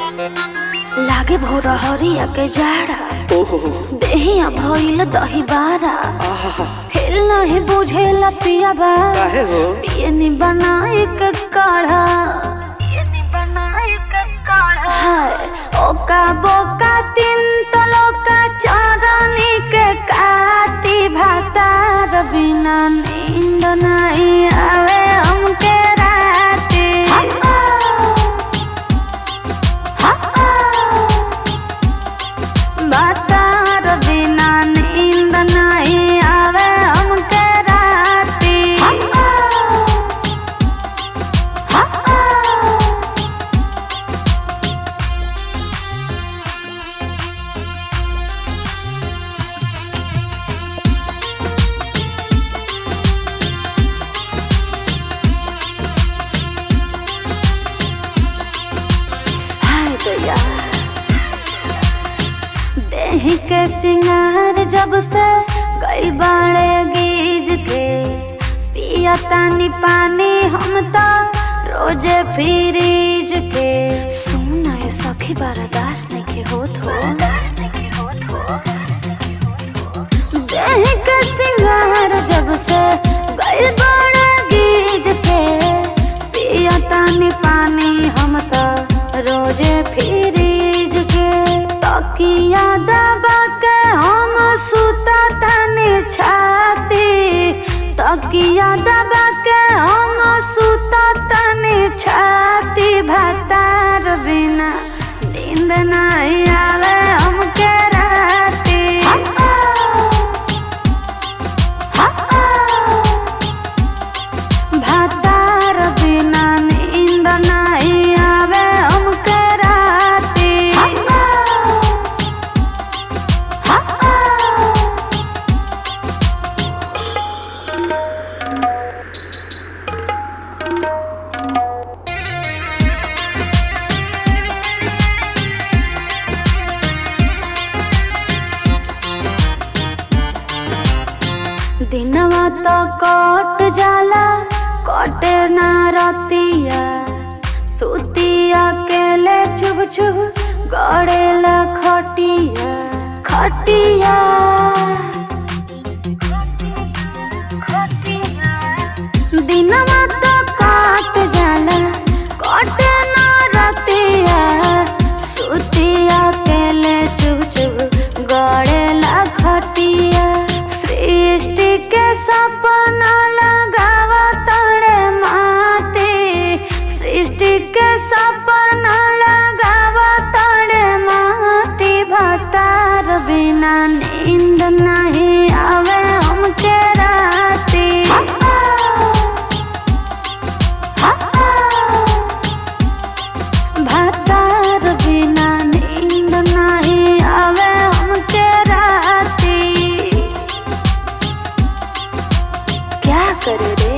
लागे भोर हरिया के जाड़ा देहिया भइल दही बारा हिल नहीं बुझेला पिया बा पियनी बनाए के काढ़ा ओका बोका तीन तलोका चांदनी के काटी भातार बिना नींद नहीं आवे हमके राती भातार बिना नींद नहीं आवे हमके राती देहि के सिंगार जब से गई बाड़े गीज के पिया तानी पानी हम तो रोजे फ्रीज के सुना ये सखी बर्दाश्त नहीं के होत हो देहि के सिंगार जब से गई बाड़े गीज के पिया तानी पानी हम तो रोजे फ्रीज के तकिया दबा के हम सुता तनी छाती तकिया दबा के हम सुता तनी छाती भातार बिना नींद नहीं आवे हमके राती भातार बिना नींद नहीं आवे हमके राती दिनवा तो कट जाला कटे ना रतिया सुतिया केले चुभ चुभ गड़ेला खटिया खटिया दिनवा तो कट जाला कटे ना रतिया सुतिया केले चुभ चुभ गड़ेला खटिया सृष्टि के सपना लगावा तड़े माटी सृष्टि के सपना लगावा तड़े माटी भातार बिना नींद नहीं आवे हमके राती भातार बिना नींद नहीं आवे हमके राती क्या करे रे।